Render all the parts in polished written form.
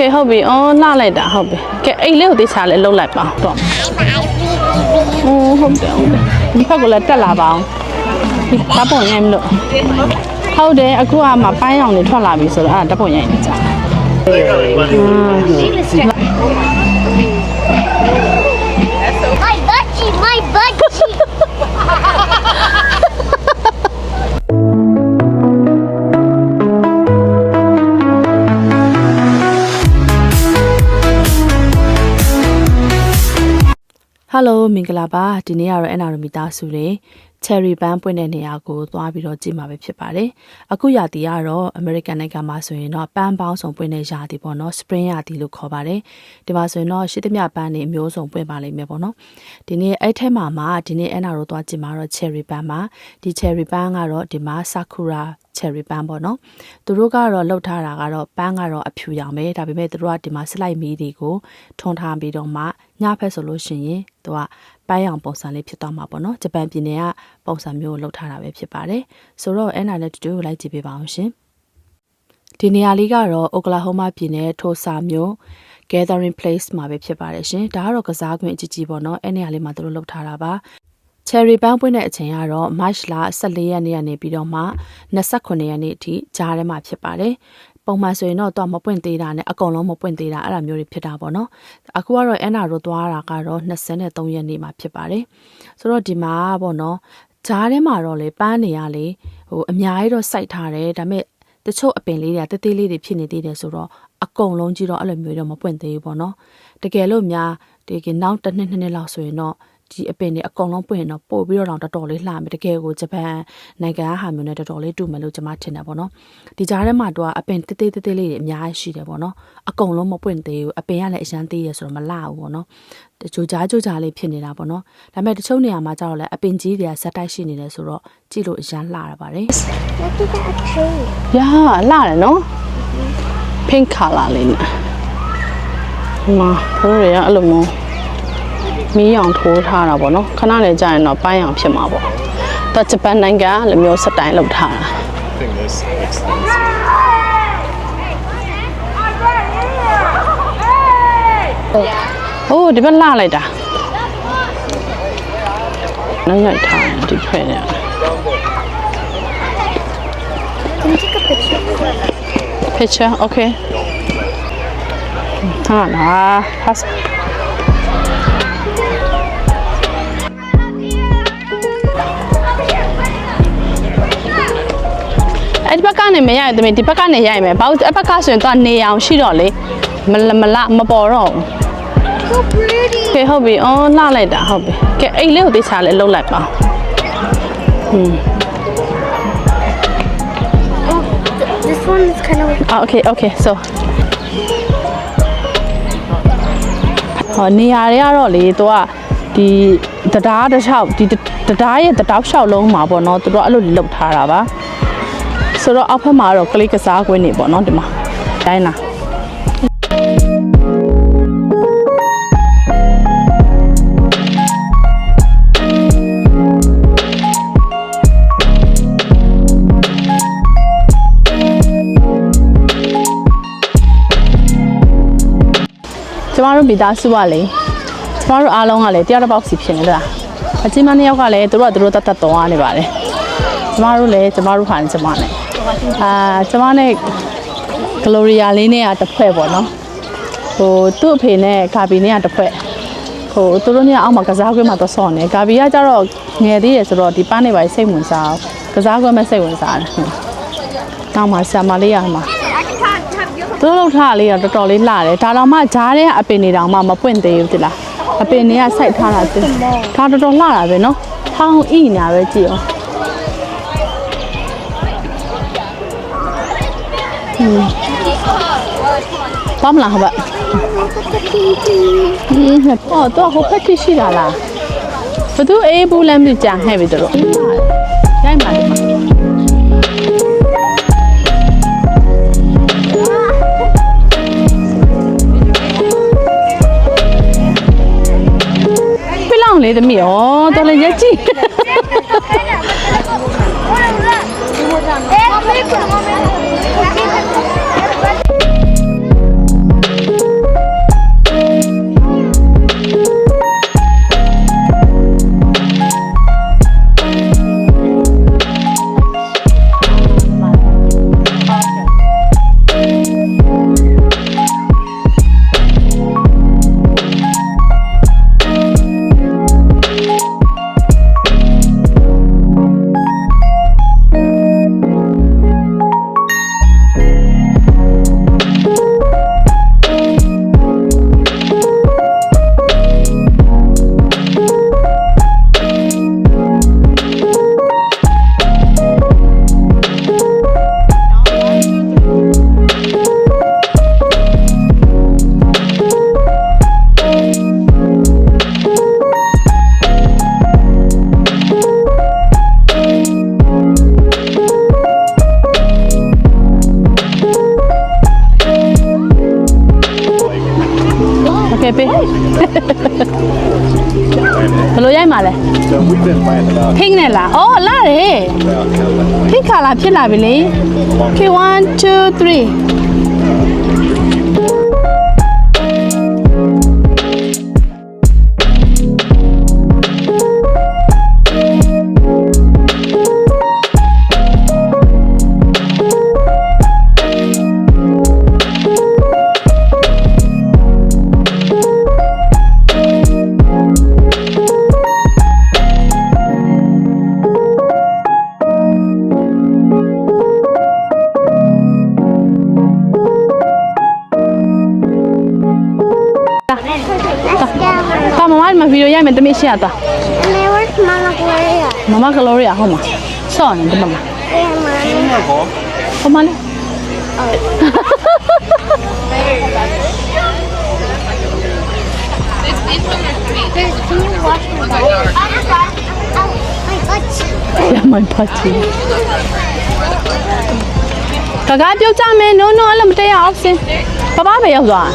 ကဲဟုတ်ပြီအော်လှလိုက်တာဟုတ်ပြီကဲအိတ်လေးကိုတေးချလဲလှုပ်လိုက်ပါတော့ဟုတ်တယ်ဒီဘက်ကလည်းတက်လာပါအောင်ဓာတ်ပုံရိုက်မလို့ဟုတ်တယ်အခုကမှပန်းရောင်တွေထွက်လာပြီဆိုတော့အဲ့ဒါဓာတ်ပုံရိုက်နေကြMy butt. Hello မင်္ဂလာပါဒီနေ့ကတော့ NR မီသားစုတွေ Cherry ပန်းပွင့်တဲ့နေရာကိုသွားပြီးတော့ကြည့်မှာပဲဖြစ်ပါတယ်အခုရာသီကတော့ American နိုင်ငံမှာဆိုရင်တော့ပန်းပေါင်းစုံပွင့်တဲ့ရာသီပေါ့နော် Spring ရာသီလို့ခေါ်ပါတယ်ဒီမှာဆိုရင်တော့ရှိသမျှပန်းတွေအမျိုးစုံပွင့်ပါလိမ့်မယ်ပေါ့နော်ဒီနေ့အဲ့ထဲမှာဒီနေ့ NR တို့သွားကြည့်မှာတော့ Cherry ပန်းမှာဒီ Cherry ပန်းကတော့ဒီမှာ Sakura Cherry ပန်းပေါ့နော်သူတို့ကတော့လှုပ်ထားတာကတော့ပန်းကတော့အဖြူရောင်ပဲဒါပေမဲ့သူတို့ကဒီမှာစလိုက်မီးတွေကိုထွန်းထားပြီးတော့မှညဖက်ဆိုလို့ရှိရင်သူကပန်းရောင်ပုံစံလေးဖြစ်သွားမှာပေါ့နော်ဂျပန်ပြည်နယ်ကပုံစံမျိုးကိုလှုပ်ထားတာပဲဖြစ်ပါတယ်ဆိုတော့အဲ့နာနဲ့တူတူကိုလိုက်ကြည့်ပေးပါအောင်ရှင်ဒီနေရာလေးကတော့ Oklahoma ပြည်နယ်Tulsa မြို့ Gathering Place မှာပဲဖြစ်ပါတယ်ရှင်ဒါကတော့ကစားကွင်းအကြီးကြီးပေါ့နော်အဲ့နေရာလေးမှာသူတို့လှုပ်ထားတာပါCherry ပန်းပွင့်တဲ့အချိန်ကတော့ March လ14ရက်နေ့ကနေပြီးတော့မှ29ရက်နေ့အထိကြားထဲမှာဖြစ်ပါတယ်ပုံမှန်ဆိုရင်တော့တော့မပွင့်သေးတာနဲ့အကုန်လုံးမပွင့်သေးတာအဲ့လိုမျိုးတွေဖြစ်တာပေါ့နော်အခုကတော့ NR တို့သွားတာကတော့23ရက်နေ့မှာဖြစ်ပါတယ်ဆိုတော့ဒီမှာပေါ့နော်ကြားထဲမှာတော့လေပန်းနေရလေအများကြီးတော့စိုက်ထားတယ်ဒါပေမဲ့တချို့အပင်လေးတွေကတေးသေးလေးတွေဖြစ်နေသေးတယ်ဆိုတော့အကုန်လုံးကြီးတော့အဲ့လိုမျိုးတော့မပွင့်သေးဘူးပေါ့နော်တကယ်လို့များဒီနောက်တစ်နှစ်လောက်ဆိုရင်တော့ဒီအပင်တွေအကုန်လုံးပွင့်တော့ပို့ပြီးတော့တော်တော်လေးလှမယ်တကယ်ကိုဂျပန်နိုင်ငံဟာမျိုးနဲ့တော်တော်လေးတူမယ်လို့ကျွန်မထင်တယ်ပေါ့နော်ဒီကြားထဲမှာတော့အပင်တေးသေးလေးတွေအများကြီးရှိတယ်ပေါ့နော်အကုန်လုံးမပွင့်သေးဘူးအပင်ကလည်းအရန်သေးရဆိုတော့မလှဘူးပေါ့နော်တချို့ကြားလေးဖြစ်နေတာပေါ့နော်ဒါပေမဲ့တချို့နေရာမှာကျတော့လည်းအပင်ကြီးတွေကဇက်တိုက်ရှိနေတယ်ဆိုတော့ကြည့်လို့အရန်လှတာပါတယ် ရာလှတယ်နော် pink color လေးနဲ့ဒီမှာတို့တွေကအဲ့လိုမျိုးမီးရောင်ထိုးထားတာပေါ့နော်ခဏလေးကြာရင်တော့ပန်းရောင်ဖြစ်မှာပေါ့တော့ဂျပန်နိုင်ငံကလည်းမျိုးစတိုင်လောက်ထားတာโอ้ဒီဘက်လှလိုက်တာနောက်ရိုက်ထားဒီဖက်เนี่ย Can you take a picture? picture okay ဟာလာ passအဲ့ဒီဘက်ကနေမရရင်တမင်ဒီဘက်ကနေရိုက်မယ်ဘာလို့အဲ့ဘက်ကဆိုရင်တော့နေအောင်ရှိတော့လေမပေါ်တော့ So pretty. ကဲဟုတ်ပြီအော်လှလိုက်တာဟုတ်ပြီကဲအိတ်လေးကိုတေးချလဲလှုပ်လိုက်ပါ Oh, this one is kind of like. okay so ဟောနေရာတွေကတော့လေသူကဒီတရားတစ်လျှောက်ဒီတရားရဲ့တတောက်လျှောက်လုံးမှာပေါ့နော်သူတို့အဲ့လိုလှုပ်ထားတာပါဆိုတော့အောက်ဖက်မှာတော့ကလေးကစားကွင်းနေပေါ့နော်ဒီမှာတိုင်းလားကျမတို့မိသားစုကလေကျမတို့အားလုံးကလည်းတရားတစ်ပေါက်စီဖြစ်နေလားအချင်းမနှစ်ယောက်ကလည်းသူတို့တတ်သွားနေပါတယ်ကျမတို့လည်းကျမတို့ဟာကျမနဲ့ကျမနဲ့ Gloria လေးနဲ့ကတစ်ဖွဲ့ပေါ့နော်ဟိုသူ့အဖေနဲ့ဂါဘီနဲ့ကတစ်ဖွဲ့ဟိုသူတို့ညအောက်မှာကစားကွင်းမှာတော့ဆော့နေဂါဘီကကျတော့ငယ်သေးတယ်ဆိုတော့ဒီပန်းနေပါစိတ်ဝင်စားကစားကွင်းမဲ့စိတ်ဝင်စားတယ်နောက်မှာဆာမလေးရမှာသူတို့လောက်ထားလေးတော့တော်တော်လေးလှတယ်ဒါတော့မှဂျားတဲ့အပင်တွေတောင်မှမပွင့်သေးဘူးတိလားအပင်တွေကစိုက်ထားတာတင်ဒါတော်တော်လှတာပဲနော်ထောင်းဣညာပဲကြည့်အောင်ဘာမလားဟုတ်ပါတော့ဟိုဖက်ရှိတာလားဘသူအေးဘူးလမ်းမြကြံဟဲ့ပြီတို့ရိုက်ပါလိမ့်ပြလောင်းလေသမီးဩတော်လည်းရက်ကြည့် Okay ပေးဘယ်လိုရိုက်မှာလဲ So we've been playing it out. pink နဲ့လားအော်လာတယ် pink color ဖြစ်လာပြီလေ Okay 1 2 3ပါမမမဗီဒီယိုရိုက်မယ်တမီးရှင်းရသွား And there was Mama Gloria. မမကလိုရီယာဟုတ်မှာစောင့်နေတယ်မမ Yeah, Mom. ဟိုမလေး Can you wash my butt? Oh, my butt. ရမိုင်ပတ်တီကကားပြုတ်ကြမယ် no no အဲ့လိုမတက်ရအောင်စင်ပပပဲရောက်သွား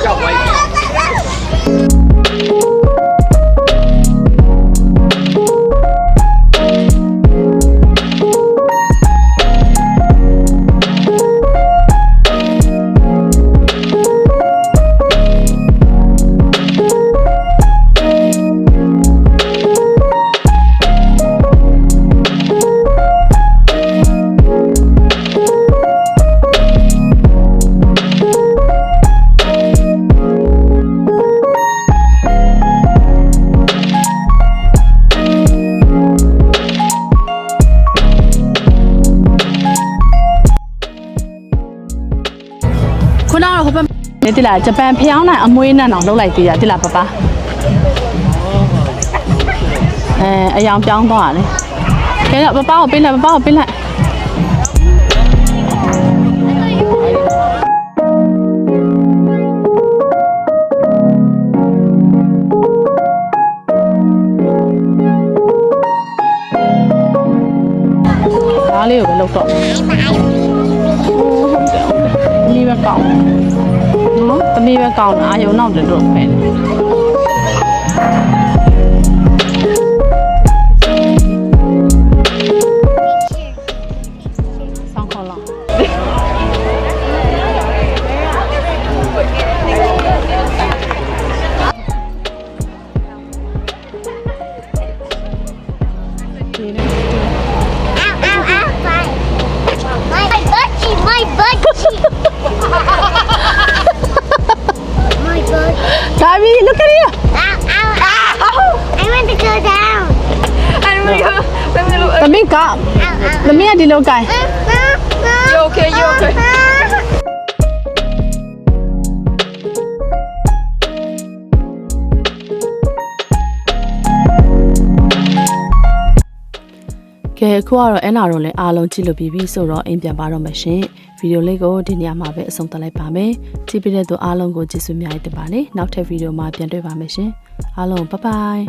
ခုနကတော့ဟိုဘက်နေတိလာဂျပန်ဖျောင်းနိုင်အမွေးနဲ့အောင်လုပ်လိုက်သေးတာတိလာပပအယောင်ပြောင်းသွားတယ်ကဲတော့ပပကိုပေးလိုက်ပပကိုပေးလိုက်ဒါလေးကိုပဲလုပ်တော့သမီးပဲကောင်းနော်သမီးပဲကောင်းတာအာယုံနောက်တယ်တို့ပဲဆောင်းခေါ်လာMy butt cheek. My butt. ဒါပြီ look at you Ow, ow, ow. I want to go down. သမီးက Ow, ow. သမီးကဒီလိုကိုင် You okay? You okay? ကဲအခုကတော့အဲ့နာတော့လည်းအားလုံးကြည့်လို့ပြီးပြီဆိုတော့အိမ်ပြန်ပါတော့မယ်ရှင်ဗီဒီယိုလေးကိုဒီနေရာမှာပဲအဆုံးသတ်လိုက်ပါမယ်ကြည့်ပြတဲ့သူအားလုံးကိုကျေးဇူးများတင်ပါတယ်နောက်ထပ်ဗီဒီယိုမှာပြန်တွေ့ပါမယ်ရှင်အားလုံးဘိုင်ဘိုင်